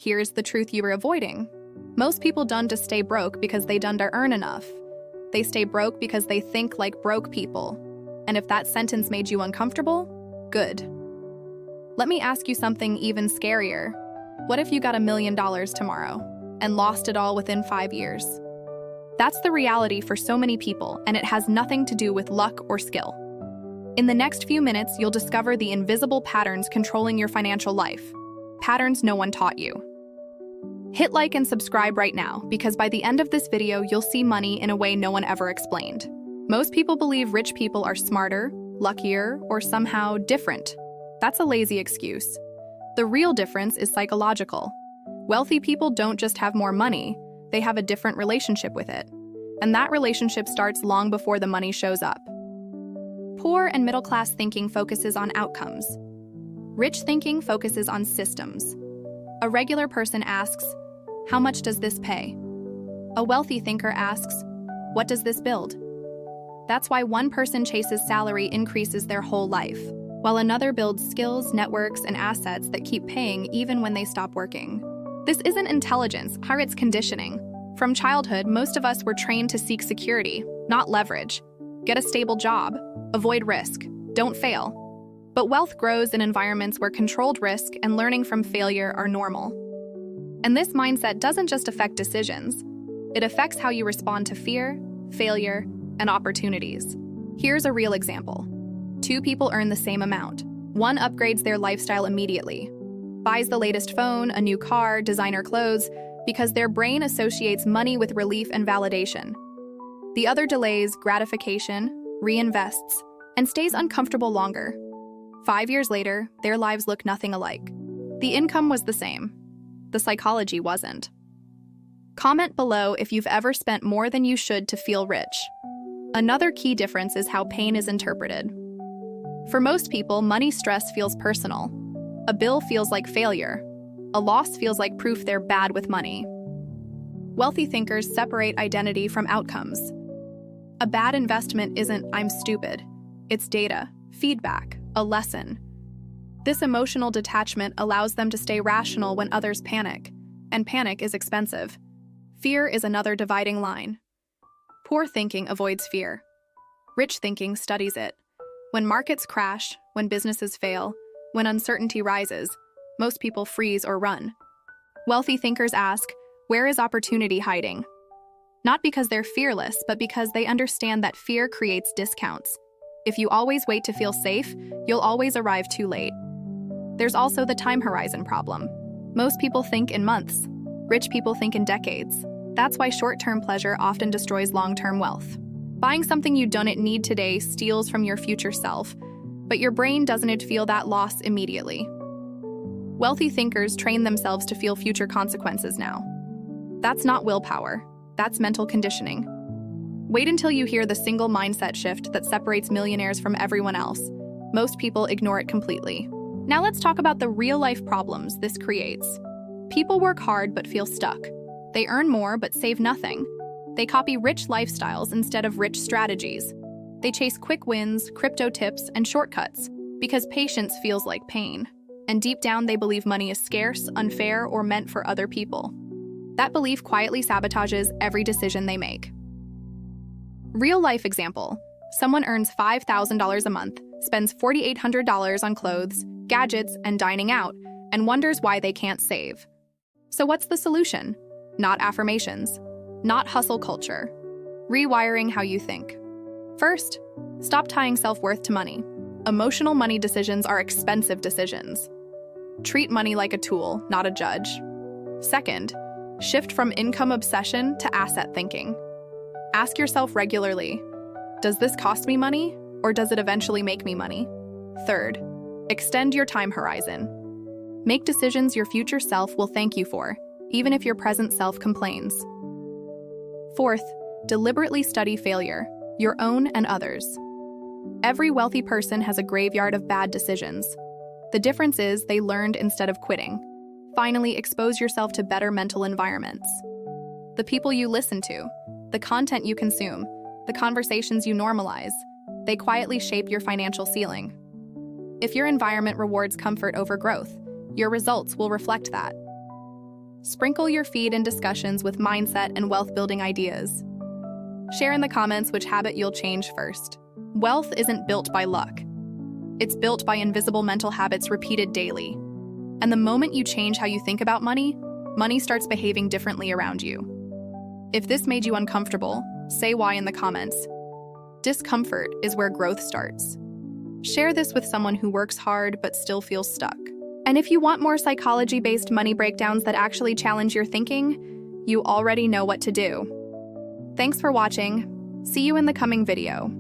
Here's the truth you were avoiding. Most people don't just stay broke because they don't earn enough. They stay broke because they think like broke people. And if that sentence made you uncomfortable, good. Let me ask you something even scarier. What if you got $1 million tomorrow and lost it all within 5 years? That's the reality for so many people, and it has nothing to do with luck or skill. In the next few minutes, you'll discover the invisible patterns controlling your financial life. Patterns no one taught you. Hit like and subscribe right now, because by the end of this video, you'll see money in a way no one ever explained. Most people believe rich people are smarter, luckier, or somehow different. That's a lazy excuse. The real difference is psychological. Wealthy people don't just have more money, they have a different relationship with it. And that relationship starts long before the money shows up. Poor and middle-class thinking focuses on outcomes. Rich thinking focuses on systems. A regular person asks, "How much does this pay?" A wealthy thinker asks, "What does this build?" That's why one person chases salary increases their whole life, while another builds skills, networks, and assets that keep paying even when they stop working. This isn't intelligence, it's conditioning. From childhood, most of us were trained to seek security, not leverage. Get a stable job, avoid risk, don't fail. But wealth grows in environments where controlled risk and learning from failure are normal. And this mindset doesn't just affect decisions, it affects how you respond to fear, failure, and opportunities. Here's a real example. Two people earn the same amount. One upgrades their lifestyle immediately, buys the latest phone, a new car, designer clothes, because their brain associates money with relief and validation. The other delays gratification, reinvests, and stays uncomfortable longer. 5 years later, their lives look nothing alike. The income was the same. The psychology wasn't. Comment below if you've ever spent more than you should to feel rich. Another key difference is how pain is interpreted. For most people, money stress feels personal. A bill feels like failure. A loss feels like proof they're bad with money. Wealthy thinkers separate identity from outcomes. A bad investment isn't "I'm stupid." It's data, feedback, a lesson. This emotional detachment allows them to stay rational when others panic, and panic is expensive. Fear is another dividing line. Poor thinking avoids fear. Rich thinking studies it. When markets crash, when businesses fail, when uncertainty rises, most people freeze or run. Wealthy thinkers ask, where is opportunity hiding? Not because they're fearless, but because they understand that fear creates discounts. If you always wait to feel safe, you'll always arrive too late. There's also the time horizon problem. Most people think in months. Rich people think in decades. That's why short-term pleasure often destroys long-term wealth. Buying something you don't need today steals from your future self, but your brain doesn't feel that loss immediately. Wealthy thinkers train themselves to feel future consequences now. That's not willpower. That's mental conditioning. Wait until you hear the single mindset shift that separates millionaires from everyone else. Most people ignore it completely. Now let's talk about the real-life problems this creates. People work hard but feel stuck. They earn more but save nothing. They copy rich lifestyles instead of rich strategies. They chase quick wins, crypto tips, and shortcuts because patience feels like pain. And deep down, they believe money is scarce, unfair, or meant for other people. That belief quietly sabotages every decision they make. Real-life example. Someone earns $5,000 a month, spends $4,800 on clothes, gadgets, and dining out, and wonders why they can't save. So what's the solution? Not affirmations. Not hustle culture. Rewiring how you think. First, stop tying self-worth to money. Emotional money decisions are expensive decisions. Treat money like a tool, not a judge. Second, shift from income obsession to asset thinking. Ask yourself regularly, does this cost me money, or does it eventually make me money? Third, extend your time horizon. Make decisions your future self will thank you for, even if your present self complains. Fourth, deliberately study failure, your own and others. Every wealthy person has a graveyard of bad decisions. The difference is they learned instead of quitting. Finally, expose yourself to better mental environments. The people you listen to, the content you consume, the conversations you normalize, they quietly shape your financial ceiling. If your environment rewards comfort over growth, your results will reflect that. Sprinkle your feed in discussions with mindset and wealth-building ideas. Share in the comments which habit you'll change first. Wealth isn't built by luck. It's built by invisible mental habits repeated daily. And the moment you change how you think about money, money starts behaving differently around you. If this made you uncomfortable, say why in the comments. Discomfort is where growth starts. Share this with someone who works hard but still feels stuck. And if you want more psychology-based money breakdowns that actually challenge your thinking, you already know what to do. Thanks for watching. See you in the coming video.